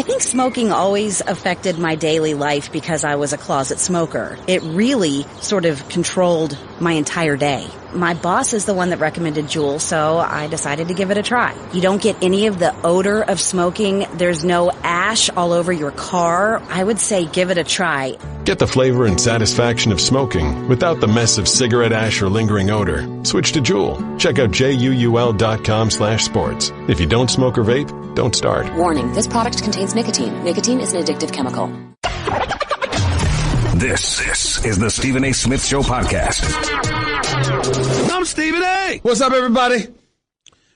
think smoking always affected my daily life because I was a closet smoker. It really sort of controlled my entire day. My boss is the one that recommended Juul, so I decided to give it a try. You don't get any of the odor of smoking. There's no ash all over your car. I would say give it a try. Get the flavor and satisfaction of smoking without the mess of cigarette ash or lingering odor. Switch to Juul. Check out JUUL.com/sports. If you don't smoke or vape, don't start. Warning, this product contains nicotine. Nicotine is an addictive chemical. This is the Stephen A. Smith Show podcast. I'm Stephen A. What's up, everybody?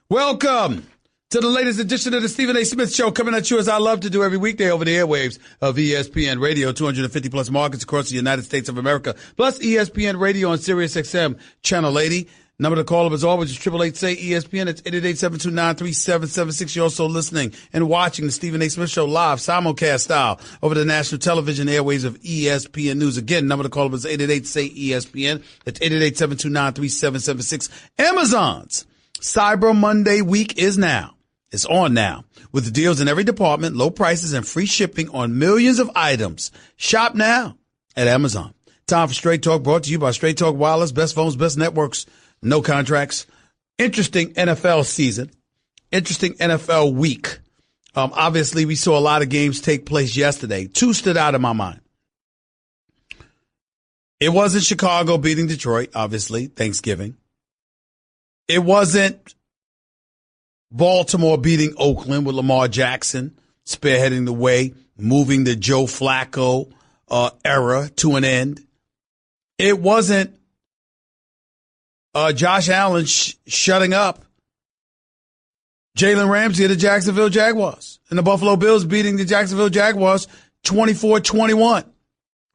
Welcome to the latest edition of the Stephen A. Smith Show, coming at you as I love to do every weekday over the airwaves of ESPN Radio, 250 plus markets across the United States of America, plus ESPN Radio on Sirius XM Channel 80. Number to call up as always is 888-SAY-ESPN. It's 888-729-3776. You're also listening and watching the Stephen A. Smith Show live, simulcast style, over the national television airways of ESPN News. Again, number to call up is 888-SAY-ESPN. It's 888-729-3776. Amazon's Cyber Monday week is now. It's on now. With deals in every department, low prices, and free shipping on millions of items. Shop now at Amazon. Time for Straight Talk, brought to you by Straight Talk Wireless. Best phones, best networks. No contracts. Interesting NFL season. Interesting NFL week. Obviously, we saw a lot of games take place yesterday. Two stood out in my mind. It wasn't Chicago beating Detroit, obviously, Thanksgiving. It wasn't Baltimore beating Oakland with Lamar Jackson spearheading the way, moving the Joe Flacco era to an end. It wasn't Josh Allen shutting up Jalen Ramsey of the Jacksonville Jaguars, and the Buffalo Bills beating the Jacksonville Jaguars 24-21,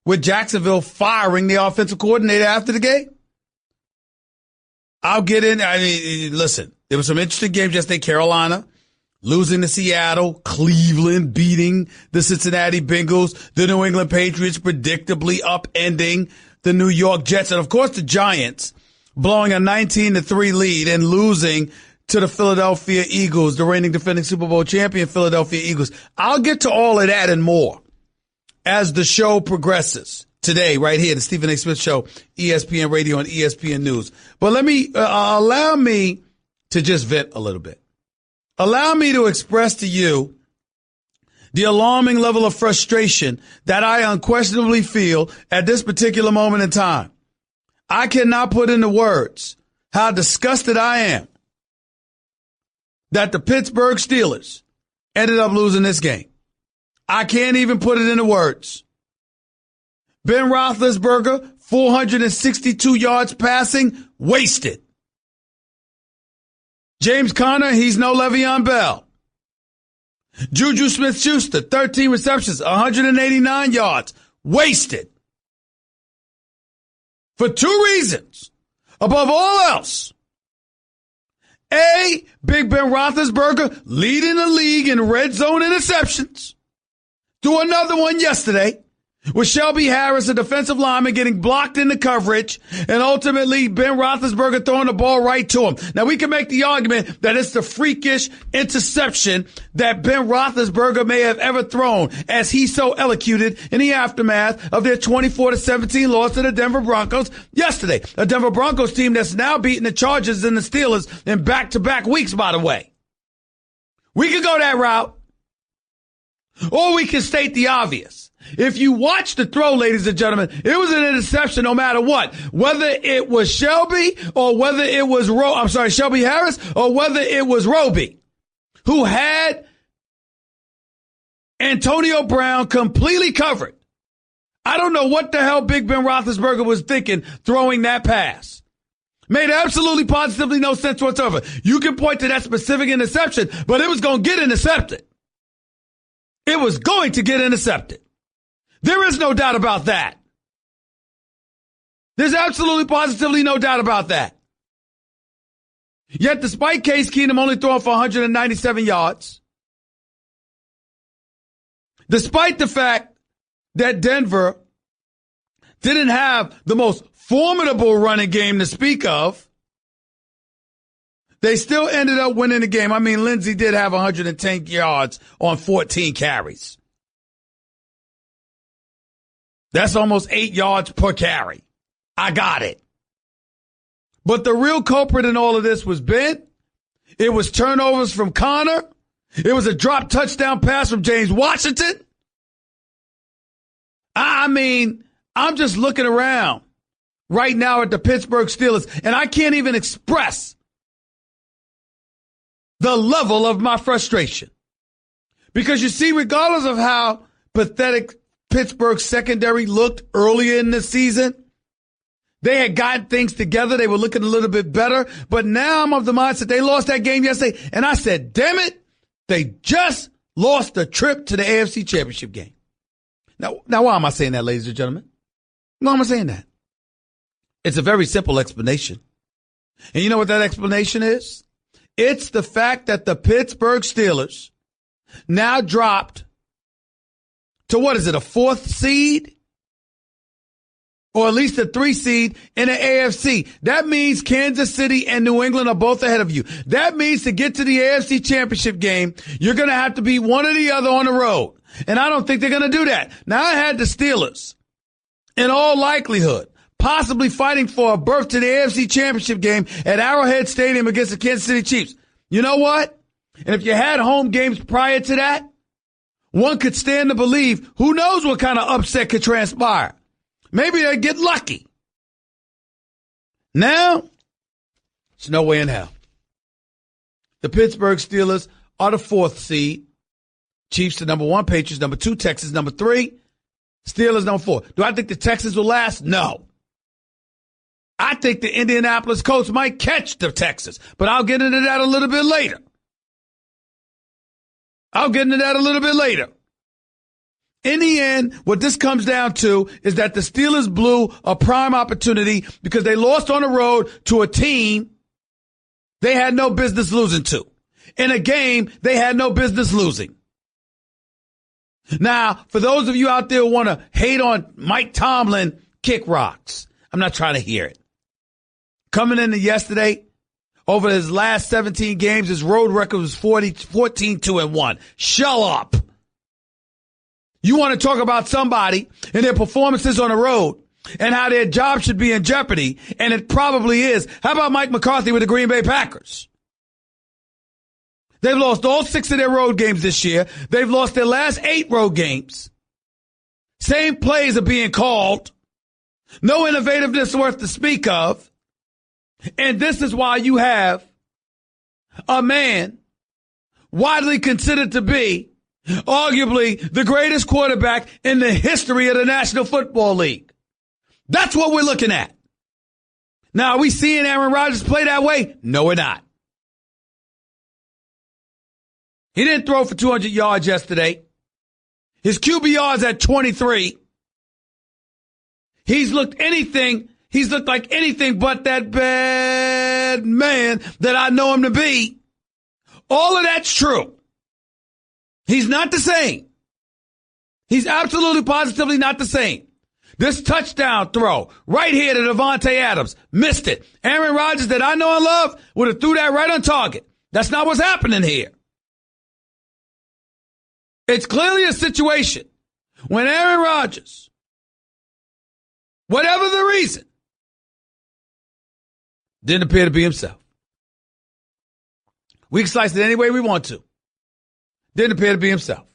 with Jacksonville firing the offensive coordinator after the game. I'll get in. I mean, listen, there were some interesting games yesterday. Carolina losing to Seattle, Cleveland beating the Cincinnati Bengals, the New England Patriots predictably upending the New York Jets, and of course the Giants blowing a 19-3 lead and losing to the Philadelphia Eagles, the reigning defending Super Bowl champion Philadelphia Eagles. I'll get to all of that and more as the show progresses today, right here, the Stephen A. Smith Show, ESPN Radio and ESPN News. But allow me to just vent a little bit. Allow me to express to you the alarming level of frustration that I unquestionably feel at this particular moment in time. I cannot put into words how disgusted I am that the Pittsburgh Steelers ended up losing this game. I can't even put it into words. Ben Roethlisberger, 462 yards passing, wasted. James Conner, he's no Le'Veon Bell. Juju Smith-Schuster, 13 receptions, 189 yards, wasted. For two reasons. Above all else, A, Big Ben Roethlisberger leading the league in red zone interceptions. Threw another one yesterday with Shelby Harris, a defensive lineman, getting blocked in the coverage, and ultimately Ben Roethlisberger throwing the ball right to him. Now, we can make the argument that it's the freakish interception that Ben Roethlisberger may have ever thrown, as he so elocuted in the aftermath of their 24-17 loss to the Denver Broncos yesterday. A Denver Broncos team that's now beating the Chargers and the Steelers in back-to-back weeks, by the way. We could go that route, or we can state the obvious. If you watch the throw, ladies and gentlemen, it was an interception no matter what. Whether it was Shelby or whether it was Shelby Harris or whether it was Roby, who had Antonio Brown completely covered. I don't know what the hell Big Ben Roethlisberger was thinking throwing that pass. Made absolutely positively no sense whatsoever. You can point to that specific interception, but it was going to get intercepted. It was going to get intercepted. There is no doubt about that. There's absolutely positively no doubt about that. Yet despite Case Keenum only throwing for 197 yards, despite the fact that Denver didn't have the most formidable running game to speak of, They still ended up winning the game. I mean, Lindsey did have 110 yards on 14 carries. That's almost 8 yards per carry. I got it. But the real culprit in all of this was Ben. It was turnovers from Connor. It was a drop touchdown pass from James Washington. I mean, I'm just looking around right now at the Pittsburgh Steelers, and I can't even express the level of my frustration. Because you see, regardless of how pathetic Pittsburgh's secondary looked earlier in the season, they had gotten things together. They were looking a little bit better. But now I'm of the mindset they lost that game yesterday. And I said, damn it, they just lost the trip to the AFC Championship game. Now, why am I saying that, ladies and gentlemen? Why am I saying that? It's a very simple explanation. And you know what that explanation is? It's the fact that the Pittsburgh Steelers now dropped to, what is it, a 4th seed? Or at least a 3 seed in the AFC. That means Kansas City and New England are both ahead of you. That means to get to the AFC Championship game, you're going to have to beat one or the other on the road. And I don't think they're going to do that. Now, I had the Steelers, in all likelihood, possibly fighting for a berth to the AFC Championship game at Arrowhead Stadium against the Kansas City Chiefs. You know what? And if you had home games prior to that, one could stand to believe who knows what kind of upset could transpire. Maybe they get lucky. Now, there's no way in hell. The Pittsburgh Steelers are the 4th seed. Chiefs the number 1, Patriots number 2, Texans number 3, Steelers number 4. Do I think the Texans will last? No. I think the Indianapolis Colts might catch the Texans, but I'll get into that a little bit later. In the end, what this comes down to is that the Steelers blew a prime opportunity because they lost on the road to a team they had no business losing to, in a game they had no business losing. Now, for those of you out there who want to hate on Mike Tomlin, kick rocks. I'm not trying to hear it. Coming into yesterday, over his last 17 games, his road record was 14-2-1. Shut up. You want to talk about somebody and their performances on the road and how their job should be in jeopardy, and it probably is. How about Mike McCarthy with the Green Bay Packers? They've lost all 6 of their road games this year. They've lost their last 8 road games. Same plays are being called. No innovativeness worth to speak of. And this is why you have a man widely considered to be arguably the greatest quarterback in the history of the National Football League. That's what we're looking at. Now, are we seeing Aaron Rodgers play that way? No, we're not. He didn't throw for 200 yards yesterday. His QBR is at 23. He's looked like anything but that bad man that I know him to be. All of that's true. He's not the same. He's absolutely positively not the same. This touchdown throw right here to Davante Adams, missed it. Aaron Rodgers that I know and love would have threw that right on target. That's not what's happening here. It's clearly a situation when Aaron Rodgers, whatever the reason, didn't appear to be himself. We can slice it any way we want to. Didn't appear to be himself.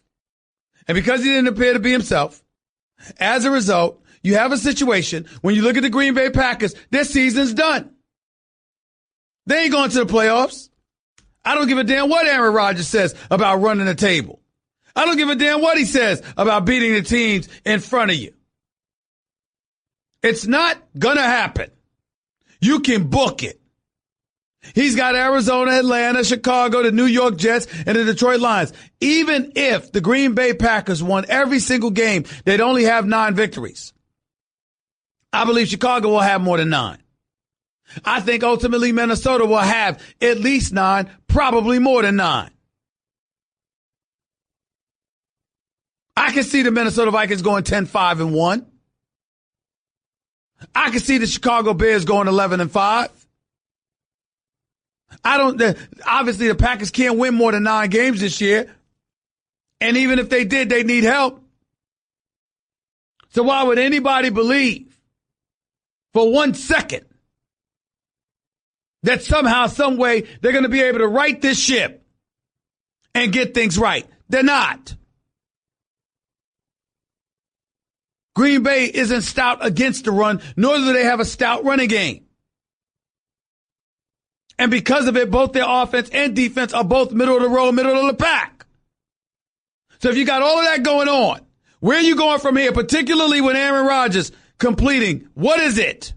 And because he didn't appear to be himself, as a result, you have a situation when you look at the Green Bay Packers, their season's done. They ain't going to the playoffs. I don't give a damn what Aaron Rodgers says about running the table. I don't give a damn what he says about beating the teams in front of you. It's not going to happen. You can book it. He's got Arizona, Atlanta, Chicago, the New York Jets, and the Detroit Lions. Even if the Green Bay Packers won every single game, they'd only have 9 victories. I believe Chicago will have more than 9. I think ultimately Minnesota will have at least 9, probably more than 9. I can see the Minnesota Vikings going 10-5-1. I can see the Chicago Bears going 11-5. Obviously the Packers can't win more than 9 games this year. And even if they did, they need help. So why would anybody believe for 1 second that somehow, some way, they're going to be able to right this ship and get things right? They're not. Green Bay isn't stout against the run, nor do they have a stout running game. And because of it, both their offense and defense are both middle of the road, middle of the pack. So if you got all of that going on, where are you going from here, particularly with Aaron Rodgers completing? What is it?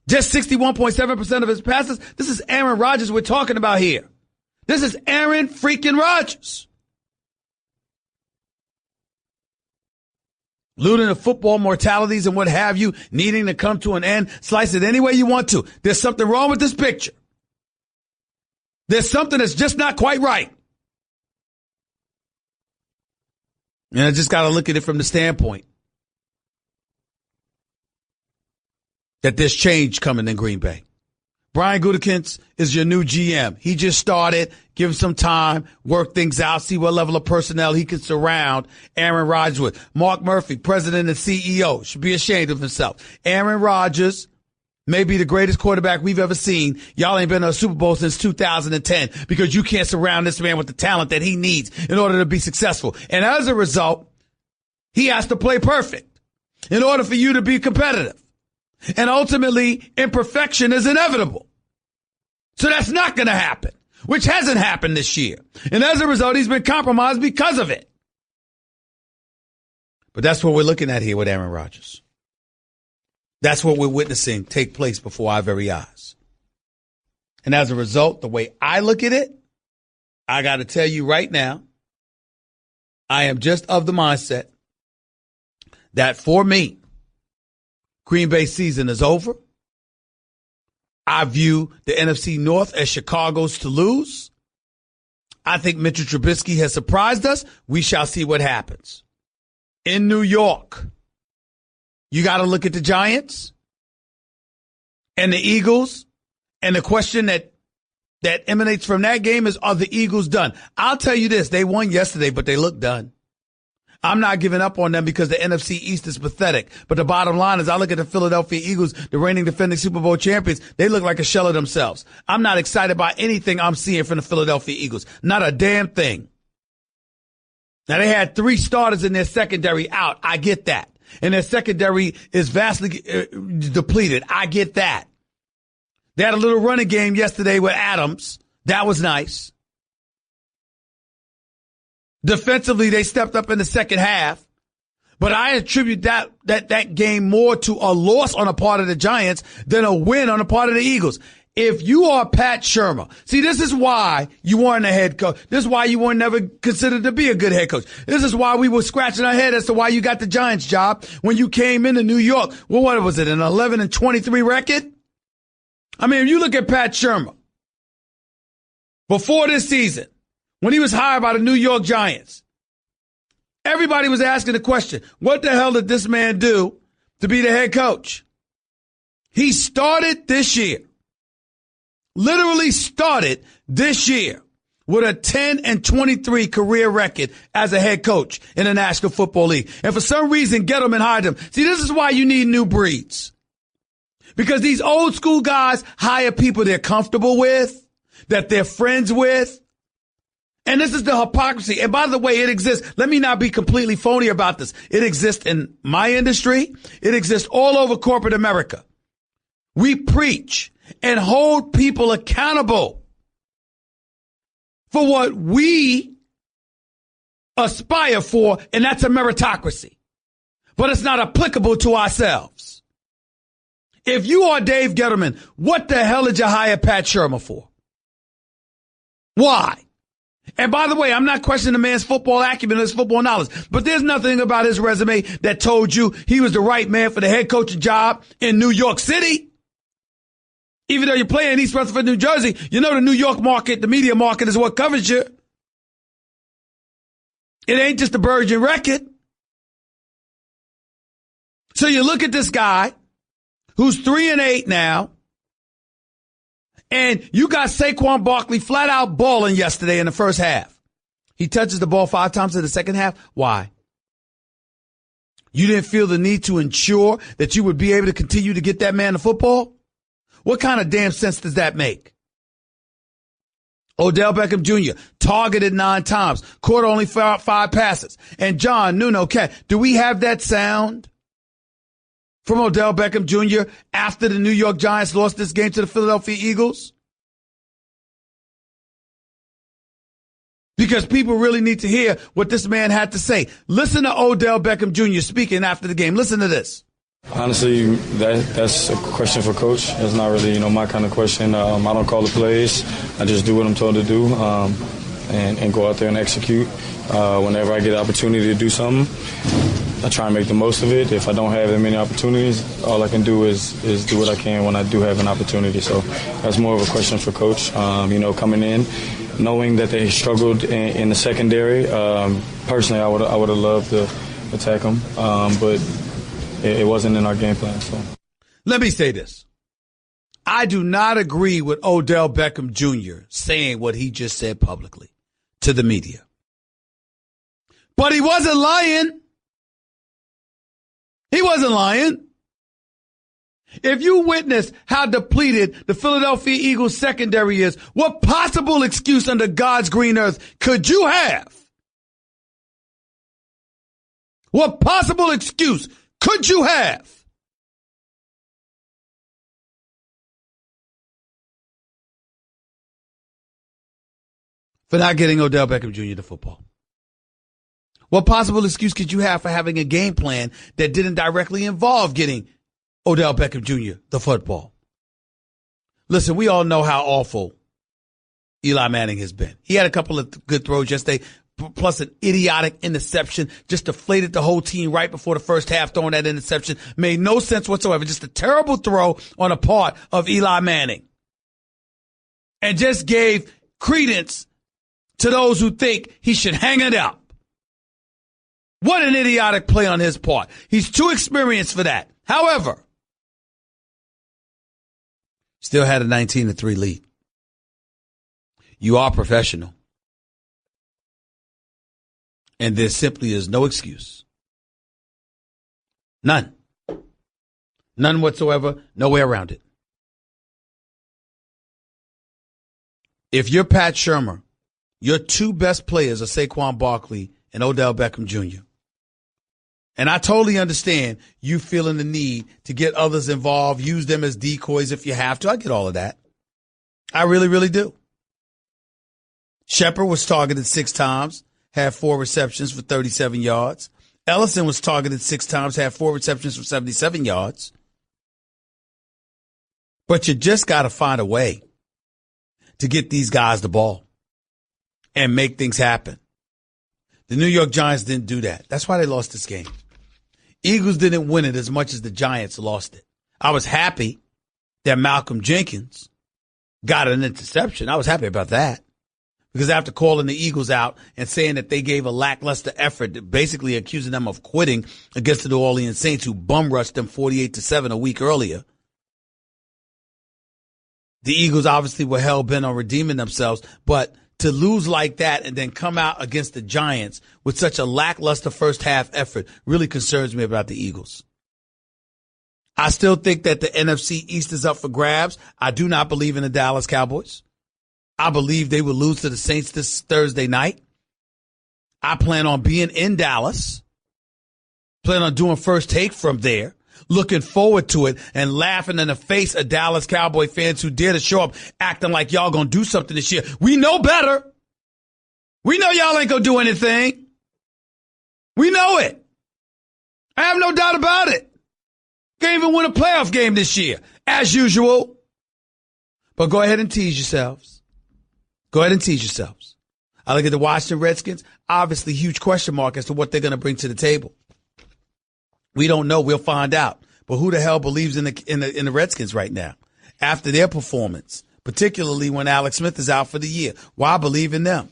Just 61.7% of his passes? This is Aaron Rodgers we're talking about here. This is Aaron freaking Rodgers. Looting of football mortalities and what have you, needing to come to an end. Slice it any way you want to. There's something wrong with this picture. There's something that's just not quite right. And I just got to look at it from the standpoint that there's change coming in Green Bay. Brian Gutekunst is your new GM. He just started. Give him some time, work things out, see what level of personnel he can surround Aaron Rodgers with. Mark Murphy, president and CEO, should be ashamed of himself. Aaron Rodgers may be the greatest quarterback we've ever seen. Y'all ain't been to a Super Bowl since 2010 because you can't surround this man with the talent that he needs in order to be successful. And as a result, he has to play perfect in order for you to be competitive. And ultimately, imperfection is inevitable. So that's not going to happen, which hasn't happened this year. And as a result, he's been compromised because of it. But that's what we're looking at here with Aaron Rodgers. That's what we're witnessing take place before our very eyes. And as a result, the way I look at it, I got to tell you right now, I am just of the mindset that for me, Green Bay season is over. I view the NFC North as Chicago's to lose. I think Mitchell Trubisky has surprised us. We shall see what happens. In New York, you got to look at the Giants and the Eagles. And the question that emanates from that game is, are the Eagles done? I'll tell you this. They won yesterday, but they look done. I'm not giving up on them because the NFC East is pathetic. But the bottom line is I look at the Philadelphia Eagles, the reigning defending Super Bowl champions. They look like a shell of themselves. I'm not excited by anything I'm seeing from the Philadelphia Eagles. Not a damn thing. Now, they had 3 starters in their secondary out. I get that. And their secondary is vastly depleted. I get that. They had a little running game yesterday with Adams. That was nice. Defensively, they stepped up in the second half. But I attribute that game more to a loss on the part of the Giants than a win on the part of the Eagles. If you are Pat Shurmur, see, this is why you weren't a head coach. This is why you weren't never considered to be a good head coach. This is why we were scratching our head as to why you got the Giants job when you came into New York. Well, what was it, an 11-23 record? I mean, if you look at Pat Shurmur, before this season, when he was hired by the New York Giants, everybody was asking the question, what the hell did this man do to be the head coach? He started this year. Literally started this year with a 10-23 career record as a head coach in the National Football League. And for some reason, Gettleman hired him. See, this is why you need new breeds. Because these old school guys hire people they're comfortable with, that they're friends with. And this is the hypocrisy. And by the way, it exists. Let me not be completely phony about this. It exists in my industry. It exists all over corporate America. We preach and hold people accountable for what we aspire for, and that's a meritocracy. But it's not applicable to ourselves. If you are Dave Gettleman, what the hell did you hire Pat Shurmur for? Why? And by the way, I'm not questioning the man's football acumen or his football knowledge, but there's nothing about his resume that told you he was the right man for the head coaching job in New York City. Even though you're playing East Rutherford, New Jersey, you know the New York market, the media market is what covers you. It ain't just a Virgin record. So you look at this guy who's 3-8 now, And you got Saquon Barkley flat out balling yesterday in the first half. He touches the ball 5 times in the second half. Why? You didn't feel the need to ensure that you would be able to continue to get that man the football? What kind of damn sense does that make? Odell Beckham Jr. targeted 9 times, caught only 5 passes. And John Nuno, do we have that sound from Odell Beckham Jr. after the New York Giants lost this game to the Philadelphia Eagles? Because people really need to hear what this man had to say. Listen to Odell Beckham Jr. speaking after the game. Listen to this. Honestly, that's a question for Coach. It's not really, my kind of question. I don't call the plays. I just do what I'm told to do and go out there and execute. Whenever I get the opportunity to do something, I try and make the most of it. If I don't have that many opportunities, all I can do is do what I can when I do have an opportunity. So that's more of a question for Coach. Coming in, knowing that they struggled in the secondary. Personally, I would have loved to attack them, but it wasn't in our game plan. So let me say this. I do not agree with Odell Beckham Jr. saying what he just said publicly to the media. But he wasn't lying. He wasn't lying. If you witness how depleted the Philadelphia Eagles secondary is, what possible excuse under God's green earth could you have? What possible excuse could you have for not getting Odell Beckham Jr. the football? What possible excuse could you have for having a game plan that didn't directly involve getting Odell Beckham Jr. the football? Listen, we all know how awful Eli Manning has been. He had a couple of good throws yesterday, plus an idiotic interception, just deflated the whole team right before the first half, throwing that interception. Made no sense whatsoever. Just a terrible throw on the part of Eli Manning. And just gave credence to those who think he should hang it up. What an idiotic play on his part. He's too experienced for that. However, still had a 19-3 lead. You are professional. And there simply is no excuse. None. None whatsoever. No way around it. If you're Pat Shurmur, your 2 best players are Saquon Barkley and Odell Beckham Jr. And I totally understand you feeling the need to get others involved, use them as decoys if you have to. I get all of that. I really, really do. Shepard was targeted 6 times, had 4 receptions for 37 yards. Ellison was targeted 6 times, had 4 receptions for 77 yards. But you just got to find a way to get these guys the ball and make things happen. The New York Giants didn't do that. That's why they lost this game. Eagles didn't win it as much as the Giants lost it. I was happy that Malcolm Jenkins got an interception. I was happy about that. Because after calling the Eagles out and saying that they gave a lackluster effort, basically accusing them of quitting against the New Orleans Saints, who bum rushed them 48-7 a week earlier, the Eagles obviously were hell-bent on redeeming themselves. But to lose like that and then come out against the Giants with such a lackluster first half effort really concerns me about the Eagles. I still think that the NFC East is up for grabs. I do not believe in the Dallas Cowboys. I believe they will lose to the Saints this Thursday night. I plan on being in Dallas. Plan on doing First Take from there. Looking forward to it and laughing in the face of Dallas Cowboy fans who dare to show up acting like y'all gonna do something this year. We know better. We know y'all ain't gonna do anything. We know it. I have no doubt about it. Can't even win a playoff game this year, as usual. But go ahead and tease yourselves. Go ahead and tease yourselves. I look at the Washington Redskins, obviously huge question mark as to what they're going to bring to the table. We don't know. We'll find out. But who the hell believes in the Redskins right now after their performance, particularly when Alex Smith is out for the year? Why believe in them?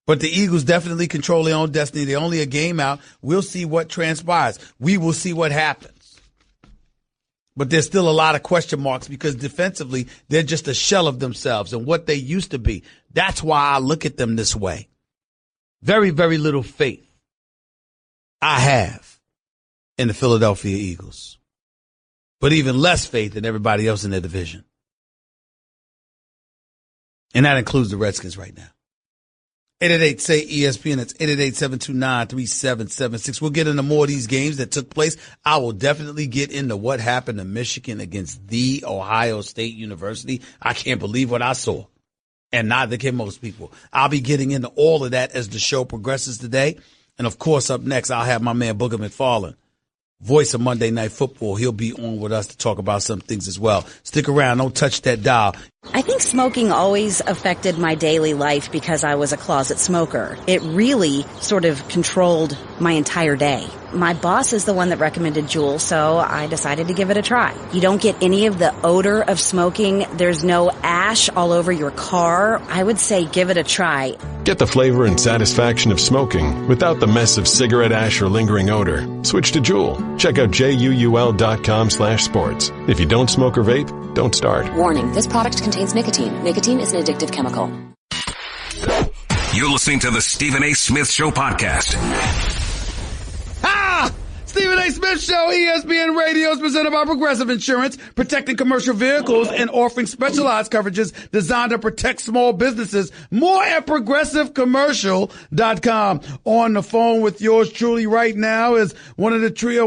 But the Eagles definitely control their own destiny. They're only a game out. We'll see what transpires. We will see what happens. But there's still a lot of question marks because defensively, they're just a shell of themselves and what they used to be. That's why I look at them this way. Very, very little faith I have in the Philadelphia Eagles, but even less faith in everybody else in their division. And that includes the Redskins right now. 888-SAY-ESPN. That's 888-729-3776. We'll get into more of these games that took place. I will definitely get into what happened to Michigan against the Ohio State University. I can't believe what I saw. And neither can most people. I'll be getting into all of that as the show progresses today. And, of course, up next, I'll have my man Booger McFarland, voice of Monday Night Football. He'll be on with us to talk about some things as well. Stick around. Don't touch that dial. I think smoking always affected my daily life because I was a closet smoker. It really sort of controlled my entire day. My boss is the one that recommended Juul, so I decided to give it a try. You don't get any of the odor of smoking. There's no ash all over your car. I would say give it a try. Get the flavor and satisfaction of smoking without the mess of cigarette ash or lingering odor. Switch to Juul. Check out JUUL.com/sports. If you don't smoke or vape, don't start. Warning, this product contains nicotine. Nicotine is an addictive chemical. You're listening to the Stephen A. Smith Show podcast. Stephen A. Smith Show, ESPN Radio is presented by Progressive Insurance, protecting commercial vehicles and offering specialized coverages designed to protect small businesses. More at progressivecommercial.com. On the phone with yours truly right now is one of the trio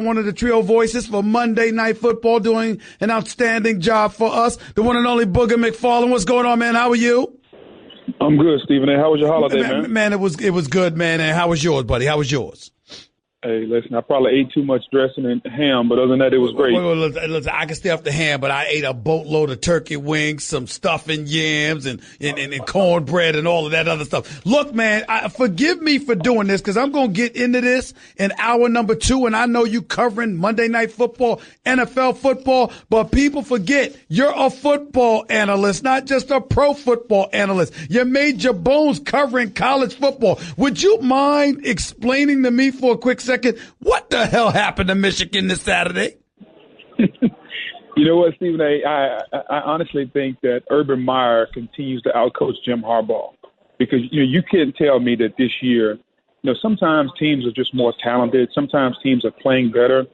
voices for Monday Night Football, doing an outstanding job for us. The one and only Booger McFarland. What's going on, man? How are you? I'm good, Stephen A. How was your holiday, man? Man, it was good, man. And how was yours, buddy? How was yours? Hey, listen, I probably ate too much dressing and ham, but other than that, it was great. Listen, I can stay off the ham, but I ate a boatload of turkey wings, some stuffing yams, and cornbread and all of that other stuff. Look, man, forgive me for doing this because I'm going to get into this in hour number 2, and I know you covering Monday Night Football, NFL football, but people forget you're a football analyst, not just a pro football analyst. You made your bones covering college football. Would you mind explaining to me for a quick second what the hell happened to Michigan this Saturday? You know what, Stephen A., I honestly think that Urban Meyer continues to outcoach Jim Harbaugh because, you can't tell me that this year, sometimes teams are just more talented. Sometimes teams are playing better.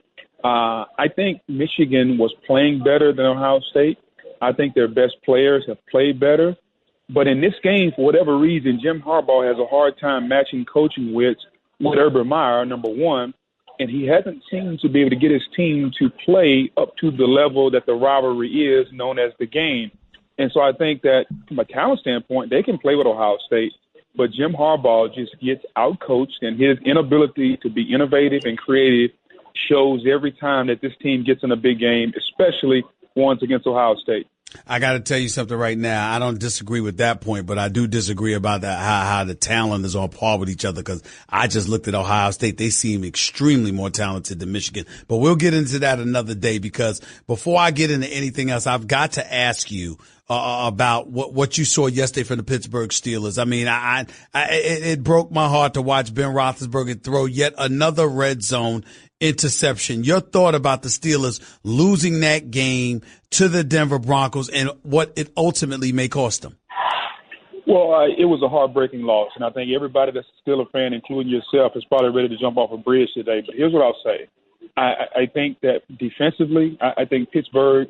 I think Michigan was playing better than Ohio State. I think their best players have played better. But in this game, for whatever reason, Jim Harbaugh has a hard time matching coaching with Urban Meyer, number one, and he hasn't seemed to be able to get his team to play up to the level that the rivalry is known as the game. And so I think that from a talent standpoint, they can play with Ohio State, but Jim Harbaugh just gets outcoached, and his inability to be innovative and creative shows every time that this team gets in a big game, especially ones against Ohio State. I got to tell you something right now. I don't disagree with that point, but I do disagree about that, how the talent is on par with each other, because I just looked at Ohio State. They seem extremely more talented than Michigan. But we'll get into that another day, because before I get into anything else, I've got to ask you about what you saw yesterday from the Pittsburgh Steelers. I mean, it broke my heart to watch Ben Roethlisberger throw yet another red zone interception. Your thought about the Steelers losing that game to the Denver Broncos and what it ultimately may cost them? Well, it was a heartbreaking loss, and I think everybody that's still a fan, including yourself, is probably ready to jump off a bridge today. But here's what I'll say. I think that defensively, I think Pittsburgh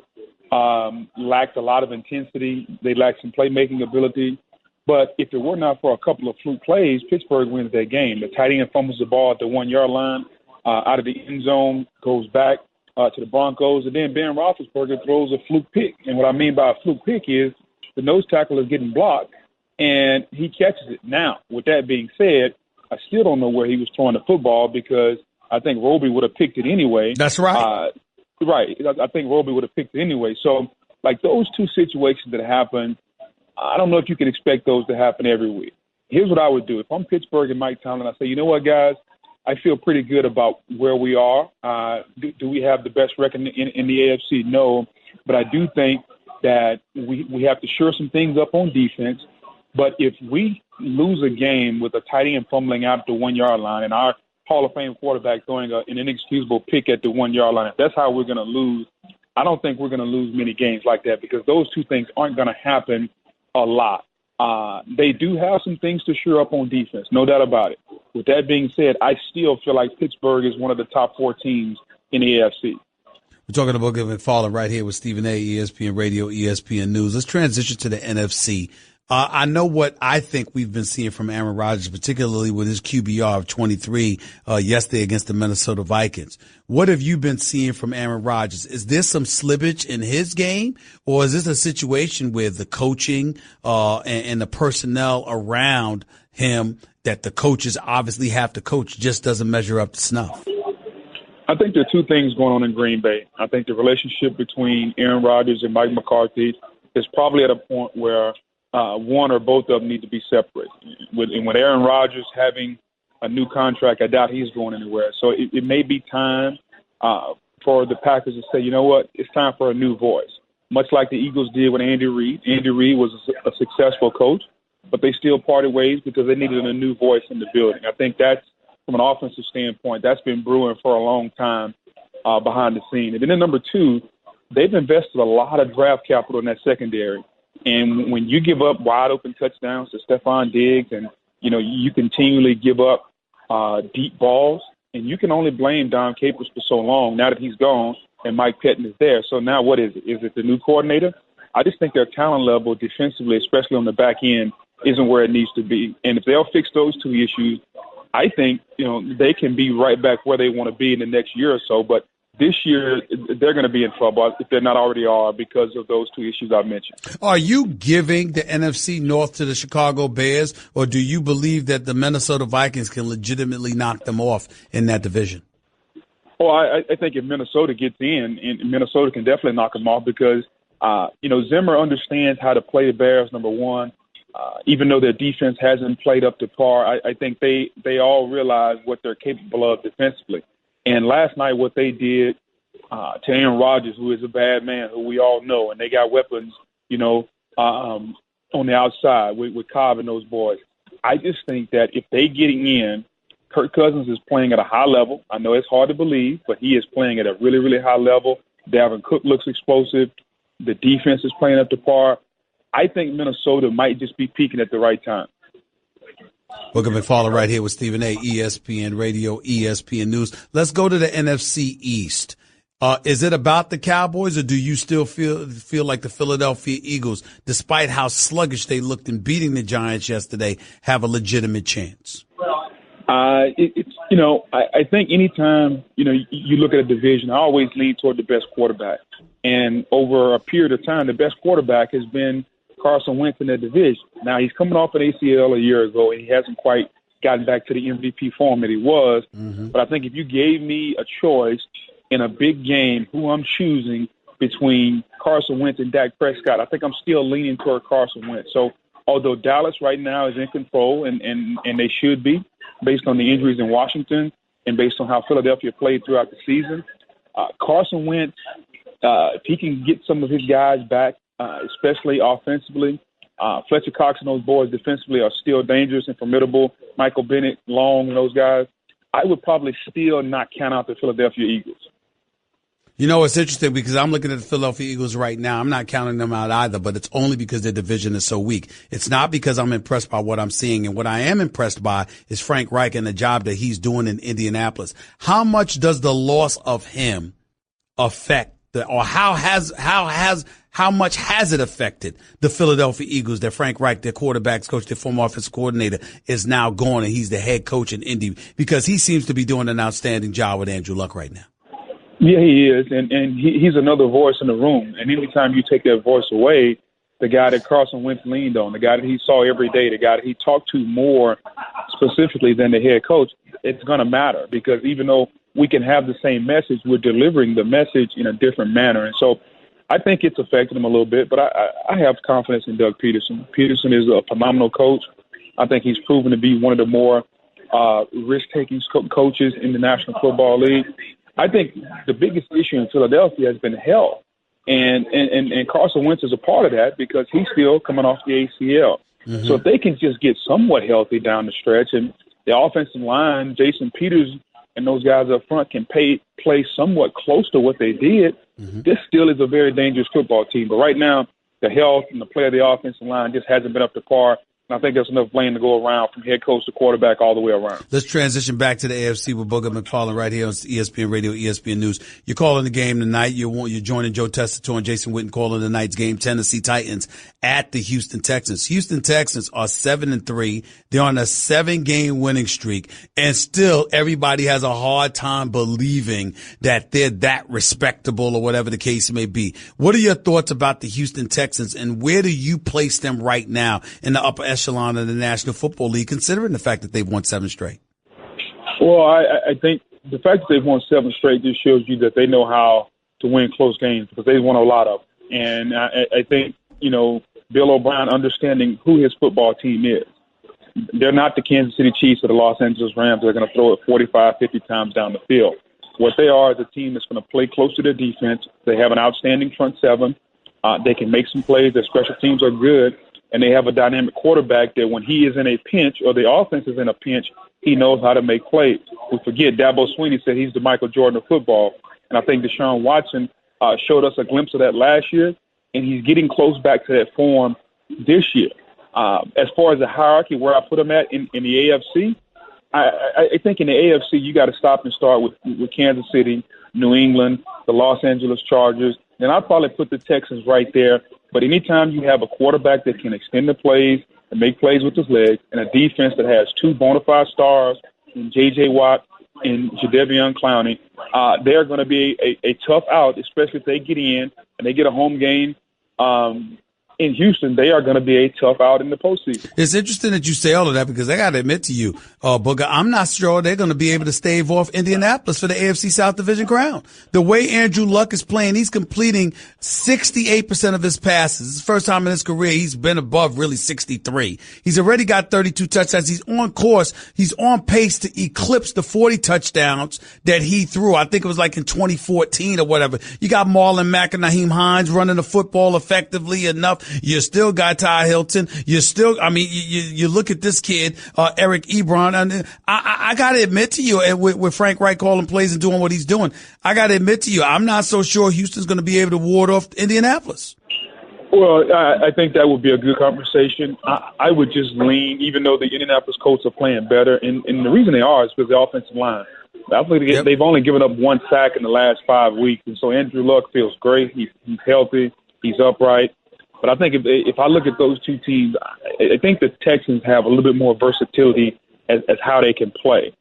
lacked a lot of intensity. They lacked some playmaking ability. But if it were not for a couple of fluke plays, Pittsburgh wins that game. The tight end fumbles the ball at the 1-yard line. Out of the end zone, goes back to the Broncos, and then Ben Roethlisberger throws a fluke pick. And what I mean by a fluke pick is the nose tackle is getting blocked, and he catches it. Now, with that being said, I still don't know where he was throwing the football, because I think Roby would have picked it anyway. That's right. Right. I think Roby would have picked it anyway. So, like, those two situations that happened, I don't know if you can expect those to happen every week. Here's what I would do. If I'm Pittsburgh and Mike Tomlin, I say, you know what, guys? I feel pretty good about where we are. Do we have the best record in the AFC? No. But I do think that we have to shore some things up on defense. But if we lose a game with a tight end fumbling out at the 1-yard line and our Hall of Fame quarterback throwing an inexcusable pick at the 1-yard line, if that's how we're going to lose, I don't think we're going to lose many games like that because those two things aren't going to happen a lot. They do have some things to shore up on defense, no doubt about it. With that being said, I still feel like Pittsburgh is one of the top 4 teams in the AFC. We're talking about Booker McFarland right here with Stephen A., ESPN Radio, ESPN News. Let's transition to the NFC. I know what I think we've been seeing from Aaron Rodgers, particularly with his QBR of 23 yesterday against the Minnesota Vikings. What have you been seeing from Aaron Rodgers? Is there some slippage in his game, or is this a situation where the coaching and the personnel around him that the coaches obviously have to coach just doesn't measure up to snuff? I think there are two things going on in Green Bay. I think the relationship between Aaron Rodgers and Mike McCarthy is probably at a point where one or both of them need to be separate. With Aaron Rodgers having a new contract, I doubt he's going anywhere. So it may be time for the Packers to say, you know what, it's time for a new voice. Much like the Eagles did with Andy Reid. Andy Reid was a successful coach, but they still parted ways because they needed a new voice in the building. I think that's, from an offensive standpoint, that's been brewing for a long time behind the scene. And then number two, they've invested a lot of draft capital in that secondary. And when you give up wide open touchdowns to Stephon Diggs and, you continually give up deep balls, and you can only blame Don Capers for so long now that he's gone and Mike Pettin is there. So now what is it? Is it the new coordinator? I just think their talent level defensively, especially on the back end, isn't where it needs to be. And if they'll fix those two issues, I think, they can be right back where they want to be in the next year or so. But this year, they're going to be in trouble if they're not already are because of those two issues I mentioned. Are you giving the NFC North to the Chicago Bears, or do you believe that the Minnesota Vikings can legitimately knock them off in that division? Well, I think if Minnesota gets in, and Minnesota can definitely knock them off because, Zimmer understands how to play the Bears, number one. Even though their defense hasn't played up to par, I think they all realize what they're capable of defensively. And last night, what they did to Aaron Rodgers, who is a bad man, who we all know, and they got weapons, on the outside with Cobb and those boys. I just think that if they get in, Kirk Cousins is playing at a high level. I know it's hard to believe, but he is playing at a really, really high level. Dalvin Cook looks explosive. The defense is playing up to par. I think Minnesota might just be peaking at the right time. Booker McFarland right here with Stephen A., ESPN Radio, ESPN News. Let's go to the NFC East. Is it about the Cowboys, or do you still feel like the Philadelphia Eagles, despite how sluggish they looked in beating the Giants yesterday, have a legitimate chance? I think anytime, you look at a division, I always lean toward the best quarterback. And over a period of time, the best quarterback has been Carson Wentz in that division. Now, he's coming off an ACL a year ago, and he hasn't quite gotten back to the MVP form that he was. Mm-hmm. But I think if you gave me a choice in a big game, who I'm choosing between Carson Wentz and Dak Prescott, I think I'm still leaning toward Carson Wentz. So although Dallas right now is in control, and they should be, based on the injuries in Washington and based on how Philadelphia played throughout the season, Carson Wentz, if he can get some of his guys back, especially offensively, Fletcher Cox and those boys defensively are still dangerous and formidable. Michael Bennett, Long, and those guys, I would probably still not count out the Philadelphia Eagles. It's interesting because I'm looking at the Philadelphia Eagles right now. I'm not counting them out either, but it's only because their division is so weak. It's not because I'm impressed by what I'm seeing. And what I am impressed by is Frank Reich and the job that he's doing in Indianapolis. How much does the loss of him affect how much has it affected the Philadelphia Eagles that Frank Reich, their quarterbacks coach, their former offensive coordinator, is now gone and he's the head coach in Indy, because he seems to be doing an outstanding job with Andrew Luck right now? Yeah, he is, and he's another voice in the room. And anytime you take that voice away, the guy that Carson Wentz leaned on, the guy that he saw every day, the guy that he talked to more specifically than the head coach, it's going to matter, because even though we can have the same message, we're delivering the message in a different manner. And so I think it's affected him a little bit, but I have confidence in Doug Peterson. Peterson is a phenomenal coach. I think he's proven to be one of the more risk-taking coaches in the National Football League. I think the biggest issue in Philadelphia has been health. And Carson Wentz is a part of that because he's still coming off the ACL. Mm-hmm. So if they can just get somewhat healthy down the stretch, and the offensive line, Jason Peters and those guys up front can play somewhat close to what they did, this still is a very dangerous football team. But right now, the health and the play of the offensive line just hasn't been up to par. And I think there's enough blame to go around from head coach to quarterback all the way around. Let's transition back to the AFC with Booger McFarland right here on ESPN Radio, ESPN News. You're calling the game tonight. You're joining Joe Tessitore and Jason Witten calling tonight's game. Tennessee Titans at the Houston Texans. Houston Texans are 7-3. They're on a 7-game winning streak, and still everybody has a hard time believing that they're that respectable or whatever the case may be. What are your thoughts about the Houston Texans, and where do you place them right now in the upper echelon of the National Football League, considering the fact that they've won 7 straight? Well, I think the fact that they've won 7 straight just shows you that they know how to win close games, because they've won a lot of them. And I think, Bill O'Brien understanding who his football team is. They're not the Kansas City Chiefs or the Los Angeles Rams that are going to throw it 45, 50 times down the field. What they are is a team that's going to play close to their defense. They have an outstanding front seven. They can make some plays. Their special teams are good. And they have a dynamic quarterback that when he is in a pinch or the offense is in a pinch, he knows how to make plays. We forget Dabo Swinney said he's the Michael Jordan of football. And I think Deshaun Watson showed us a glimpse of that last year, and he's getting close back to that form this year. As far as the hierarchy, where I put him at in the AFC, I think in the AFC you got to stop and start with Kansas City, New England, the Los Angeles Chargers. And I'd probably put the Texans right there. But anytime you have a quarterback that can extend the plays and make plays with his legs, and a defense that has 2 bona fide stars in J.J. Watt and Jadeveon Clowney, they're going to be a tough out, especially if they get in and they get a home game in Houston. They are going to be a tough out in the postseason. It's interesting that you say all of that, because I got to admit to you, Booger, I'm not sure they're going to be able to stave off Indianapolis for the AFC South Division crown. The way Andrew Luck is playing, he's completing 68% of his passes. It's the first time in his career he's been above really 63. He's already got 32 touchdowns. He's on course. He's on pace to eclipse the 40 touchdowns that he threw. I think it was like in 2014 or whatever. You got Marlon Mack and Nyheim Hines running the football effectively enough. You still got Ty Hilton. You look at this kid, Eric Ebron. And I got to admit to you, with Frank Reich calling plays and doing what he's doing, I got to admit to you, I'm not so sure Houston's going to be able to ward off Indianapolis. Well, I think that would be a good conversation. I would just lean, even though the Indianapolis Colts are playing better, and the reason they are is because the offensive line. I think they've only given up 1 sack in the last 5 weeks, and so Andrew Luck feels great. He's healthy. He's upright. But I think if I look at those two teams, I think the Texans have a little bit more versatility as how they can play.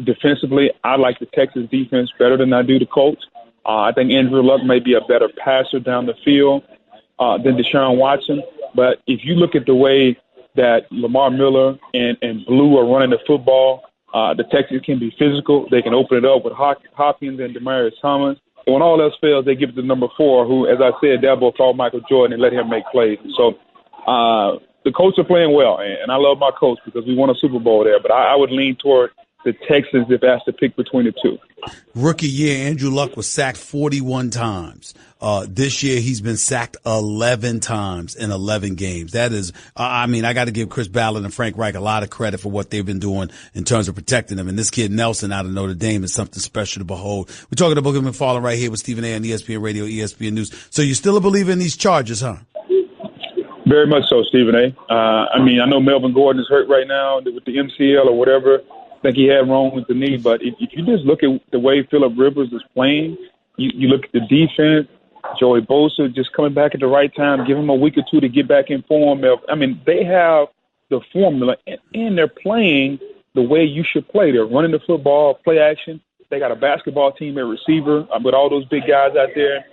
Defensively, I like the Texans defense better than I do the Colts. I think Andrew Luck may be a better passer down the field than Deshaun Watson. But if you look at the way that Lamar Miller and Blue are running the football, the Texans can be physical. They can open it up with Hopkins and Demaryius Thomas. And when all else fails, they give it to number 4, who, as I said, Dabo called Michael Jordan and let him make plays. So the Colts are playing well, and I love my Colts because we won a Super Bowl there. But I would lean toward the Texans if I had to pick between the two. Rookie year, Andrew Luck was sacked 41 times. This year, he's been sacked 11 times in 11 games. That is, I got to give Chris Ballard and Frank Reich a lot of credit for what they've been doing in terms of protecting them. And this kid Nelson out of Notre Dame is something special to behold. We're talking to Booger McFarland right here with Stephen A. on ESPN Radio, ESPN News. So you're still a believer in these Chargers, huh? Very much so, Stephen A. I know Melvin Gordon is hurt right now with the MCL or whatever. I think he had wrong with the knee. But if you just look at the way Phillip Rivers is playing, you look at the defense, Joey Bosa just coming back at the right time, give him a week or two to get back in form. They have the formula, and they're playing the way you should play. They're running the football, play action. They got a basketball team at receiver with all those big guys out there.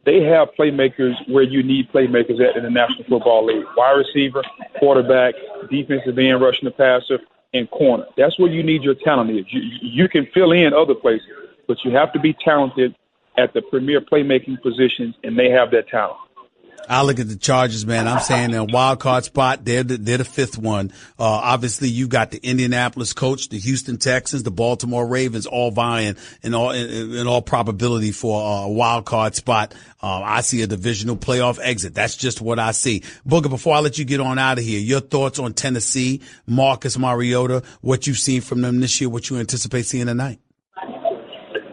They have playmakers where you need playmakers at in the National Football League. Wide receiver, quarterback, defensive end, rushing the passer, and corner. That's where you need your talent is. You can fill in other places, but you have to be talented at the premier playmaking positions, and they have that talent. I look at the Chargers, man. I'm saying they're a wild card spot. They're the fifth one. Obviously, you've got the Indianapolis Colts, the Houston Texans, the Baltimore Ravens, all vying in all probability for a wild card spot. I see a divisional playoff exit. That's just what I see. Booger, before I let you get on out of here, your thoughts on Tennessee, Marcus Mariota, what you've seen from them this year, what you anticipate seeing tonight?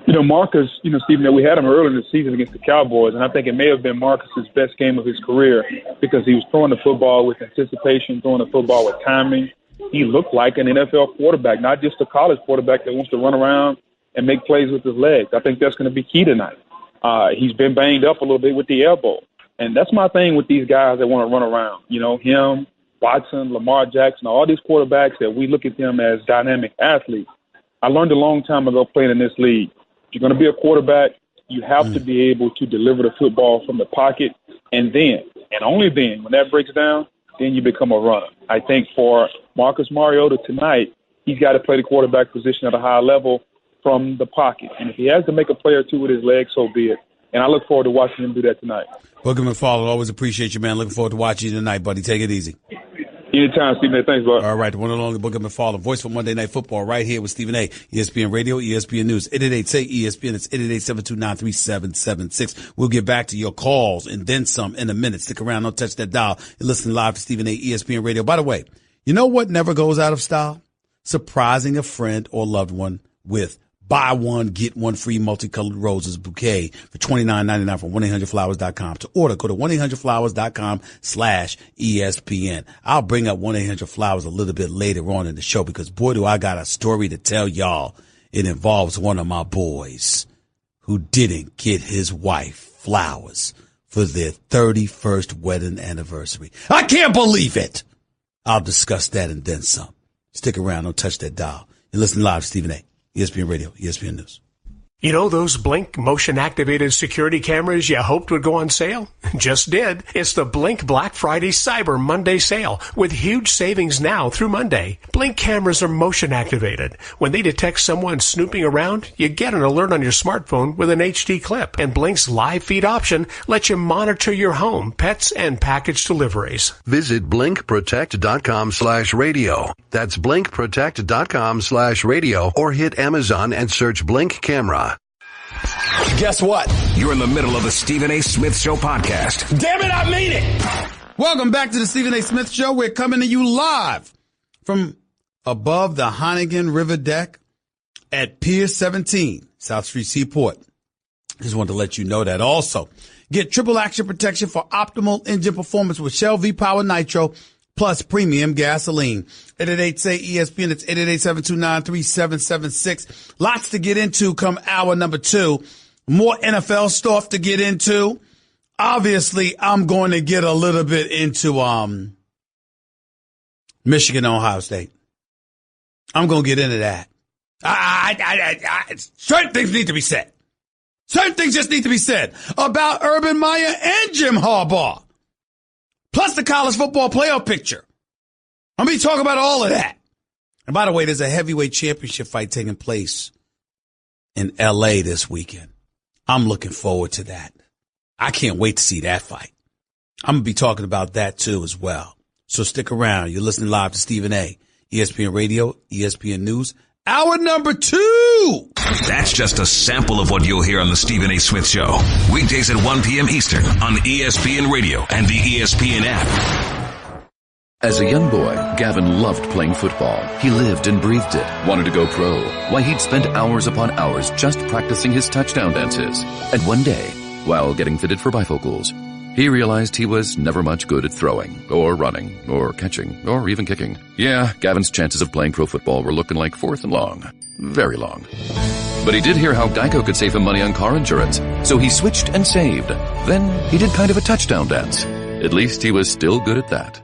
Marcus, Stephen, we had him early in the season against the Cowboys, and I think it may have been Marcus's best game of his career because he was throwing the football with anticipation, throwing the football with timing. He looked like an NFL quarterback, not just a college quarterback that wants to run around and make plays with his legs. I think that's going to be key tonight. He's been banged up a little bit with the elbow, and that's my thing with these guys that want to run around. Him, Watson, Lamar Jackson, all these quarterbacks that we look at them as dynamic athletes. I learned a long time ago playing in this league. If you're going to be a quarterback, you have to be able to deliver the football from the pocket, and then, and only then, when that breaks down, then you become a runner. I think for Marcus Mariota tonight, he's got to play the quarterback position at a high level from the pocket. And if he has to make a play or two with his legs, so be it. And I look forward to watching him do that tonight. Booger McFarland, always appreciate you, man. Looking forward to watching you tonight, buddy. Take it easy. Anytime, Stephen A. Thanks, bud. All right, the one and only Booger McFarland, voice for Monday Night Football, right here with Stephen A. ESPN Radio, ESPN News, 888-SAY-ESPN. It's 888-729-3776. We'll get back to your calls and then some in a minute. Stick around, don't touch that dial. You're listening live to Stephen A. ESPN Radio. By the way, you know what never goes out of style? Surprising a friend or loved one with buy one, get one free multicolored roses bouquet for $29.99 from 1-800-Flowers.com. To order, go to 1-800-Flowers.com/ESPN. I'll bring up 1-800-Flowers a little bit later on in the show because, boy, do I got a story to tell y'all. It involves one of my boys who didn't get his wife flowers for their 31st wedding anniversary. I can't believe it. I'll discuss that and then some. Stick around. Don't touch that dial. You're listening live to Stephen A. ESPN Radio, ESPN News. You know those Blink motion-activated security cameras you hoped would go on sale? Just did. It's the Blink Black Friday Cyber Monday sale with huge savings now through Monday. Blink cameras are motion-activated. When they detect someone snooping around, you get an alert on your smartphone with an HD clip. And Blink's live feed option lets you monitor your home, pets, and package deliveries. Visit blinkprotect.com/radio. That's blinkprotect.com/radio or hit Amazon and search Blink Camera. Guess what? You're in the middle of the Stephen A. Smith Show podcast. Damn it, I mean it! Welcome back to the Stephen A. Smith Show. We're coming to you live from above the Huntington River deck at Pier 17, South Street Seaport. Just wanted to let you know that. Also, get triple action protection for optimal engine performance with Shell V-Power Nitro plus premium gasoline. 888-SAY-ESPN. It's 888-729-3776. Lots to get into come hour number 2. More NFL stuff to get into. Obviously, I'm going to get a little bit into Michigan and Ohio State. I'm going to get into that. Certain things need to be said. Certain things just need to be said about Urban Meyer and Jim Harbaugh. Plus the college football playoff picture. I'm going to be talking about all of that. And by the way, there's a heavyweight championship fight taking place in L.A. this weekend. I'm looking forward to that. I can't wait to see that fight. I'm going to be talking about that too as well. So stick around. You're listening live to Stephen A. ESPN Radio, ESPN News. Hour number 2. That's just a sample of what you'll hear on the Stephen A. Smith Show. Weekdays at 1 p.m. Eastern on ESPN Radio and the ESPN app. As a young boy, Gavin loved playing football. He lived and breathed it, wanted to go pro. Why, he'd spend hours upon hours just practicing his touchdown dances. And one day, while getting fitted for bifocals, he realized he was never much good at throwing, or running, or catching, or even kicking. Yeah, Gavin's chances of playing pro football were looking like 4th and long. Very long. But he did hear how Geico could save him money on car insurance, so he switched and saved. Then he did kind of a touchdown dance. At least he was still good at that.